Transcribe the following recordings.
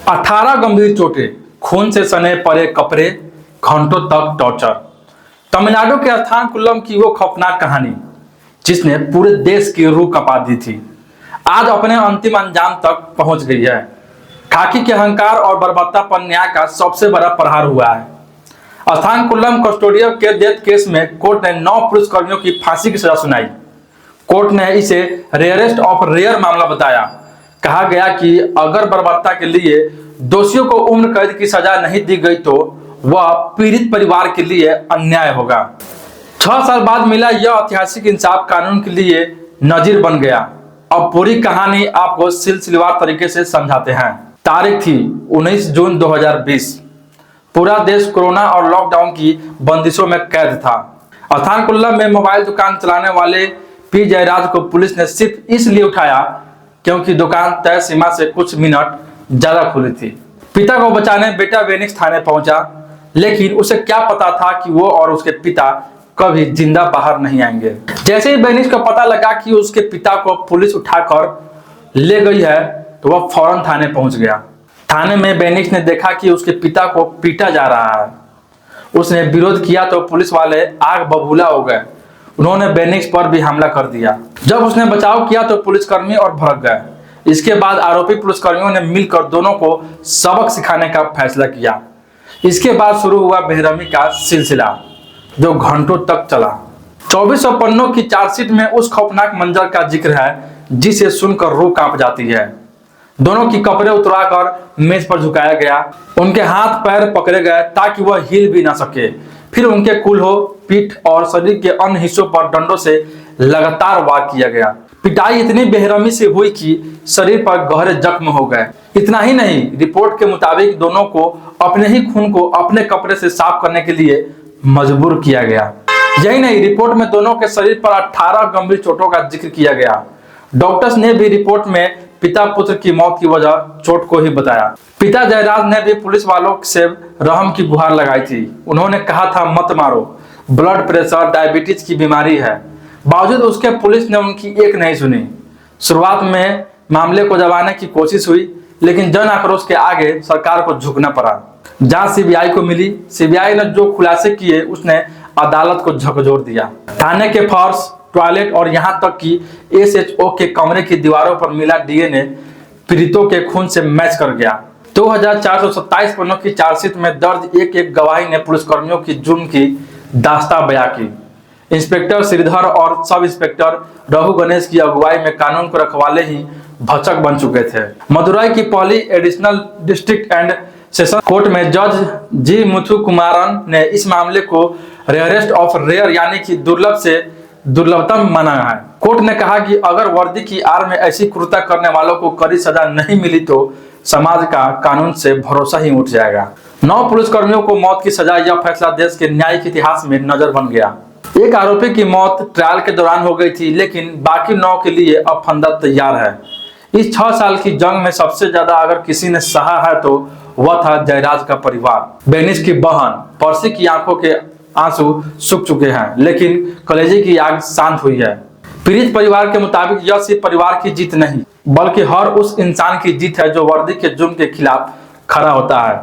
18 गंभीर चोटें, खून से सने पड़े कपड़े, घंटों तक टॉर्चर। तमिलनाडु के अथानकुलम की वो खौफनाक कहानी जिसने पूरे देश की रूह कपा दी थी, आज अपने अंतिम अंजाम तक पहुंच गई है। खाकी के अहंकार और बर्बरता पर न्याय का सबसे बड़ा प्रहार हुआ है। अथानकुलम कस्टोडियो के डेथ केस में कोर्ट ने 9 पुलिसकर्मियों की फांसी की सजा सुनाई। कोर्ट ने इसे रेयरेस्ट ऑफ रेयर मामला बताया। कहा गया कि अगर बर्बरता के लिए दोषियों को उम्र कैद की सजा नहीं दी गई तो वह पीड़ित परिवार के लिए अन्याय होगा। 6 साल बाद मिला यह ऐतिहासिक इंसाफ कानून के लिए नजीर बन गया। अब पूरी कहानी आपको सिलसिलेवार तरीके से समझाते हैं। तारीख थी 19 जून 2020। पूरा देश कोरोना और लॉकडाउन की बंदिशों में कैद था। अथानकुलम में मोबाइल दुकान चलाने वाले पी जयराज को पुलिस ने सिर्फ इसलिए उठाया क्योंकि दुकान तय सीमा से कुछ मिनट ज्यादा खुली थी। पिता को बचाने बेटा वेनिक्स थाने पहुंचा, लेकिन उसे क्या पता था कि वो और उसके पिता कभी जिंदा बाहर नहीं आएंगे। जैसे ही वेनिक्स को पता लगा कि उसके पिता को पुलिस उठाकर ले गई है तो वह फौरन थाने पहुंच गया। थाने में वेनिक्स ने देखा कि उसके पिता को पीटा जा रहा है। उसने विरोध किया तो पुलिस वाले आग बबूला हो गए। उन्होंने वेनिक्स पर भी हमला कर दिया। जब उसने बचाव किया तो पुलिसकर्मी और भड़क गए। इसके बाद आरोपी पुलिसकर्मियों ने मिलकर दोनों को सबक सिखाने का फैसला किया। इसके बाद शुरू हुआ बेरहमी का सिलसिला जो घंटों तक चला। 2400 पन्नों की चार्जशीट में उस खौफनाक मंजर का जिक्र है जिसे सुनकर रूह कांप जाती है। दोनों की कपड़े उतराकर मेज पर झुकाया गया, उनके हाथ पैर पकड़े गए ताकि वह हिल भी ना सके। फिर उनके कूल्हों, पीठ और शरीर के अन्य हिस्सों पर डंडों से लगातार वार किया गया। पिटाई इतनी बेरहमी से हुई कि शरीर पर गहरे जख्म हो गए। इतना ही नहीं, रिपोर्ट के मुताबिक दोनों को अपने ही खून को अपने कपड़े से साफ करने के लिए मजबूर किया गया। यही नहीं, रिपोर्ट में दोनों के शरीर पर 18 गंभीर चोटों का जिक्र किया गया। डॉक्टर्स ने भी रिपोर्ट में पिता पुत्र की मौत की वजह चोट को ही बताया। पिता जयराज ने भी पुलिस वालों से रहम की गुहार लगाई थी। उन्होंने कहा था, मत मारो, ब्लड प्रेशर, डायबिटीज की बीमारी है। बावजूद उसके पुलिस ने उनकी एक नहीं सुनी। शुरुआत में मामले को दबाने की कोशिश हुई, लेकिन जन आक्रोश के आगे सरकार को झुकना पड़ा। जांच सीबीआई को मिली। सीबीआई ने जो खुलासे किए उसने अदालत को झकझोर दिया। थाने के फर्श, टॉयलेट और यहाँ तक कि एसएचओ के कमरे की दीवारों पर मिला डीएनए पीड़ितों के खून से मैच कर गया। 2427 पन्नों की चार्जशीट में दर्ज एक एक गवाही ने पुलिसकर्मियों की जुर्म की दास्तां बयां की। इंस्पेक्टर श्रीधर और सब इंस्पेक्टर रघु गणेश की अगुवाई में कानून को रखवाले ही भक्षक बन चुके थे। मदुरई की पहली additional district and session court में जज जी मुथुकुमारन ने इस मामले को रेयरेस्ट ऑफ रेयर यानी कि दुर्लभ से दुर्लभतम माना है। कोर्ट ने कहा कि अगर वर्दी की आड़ में ऐसी क्रूरता करने वालों को कड़ी सजा नहीं मिली तो समाज का कानून से भरोसा ही उठ जाएगा। 9 पुलिसकर्मियों को मौत की सजा, यह फैसला देश के न्यायिक इतिहास में नजर बन गया। एक आरोपी की मौत ट्रायल के दौरान हो गई थी, लेकिन बाकी 9 के लिए अब फंदा तैयार है। इस 6 साल की जंग में सबसे ज्यादा अगर किसी ने सहा है तो वह था जयराज का परिवार। वेनिक्स की बहन पर्सी की आंखों के आंसू सूख चुके हैं, लेकिन कलेजे की आग शांत हुई है। पीड़ित परिवार के मुताबिक यह सिर्फ परिवार की जीत नहीं बल्कि हर उस इंसान की जीत है जो वर्दी के जुर्म के खिलाफ खड़ा होता है।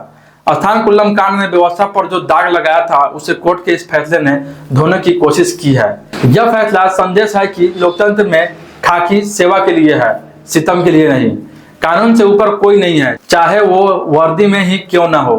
अथानकुलम कांड ने व्यवस्था पर जो दाग लगाया था उसे कोर्ट के इस फैसले ने धोने की कोशिश की है। यह फैसला संदेश है कि लोकतंत्र में खाकी सेवा के लिए है, सितम के लिए नहीं। कानून से ऊपर कोई नहीं है, चाहे वो वर्दी में ही क्यों ना हो।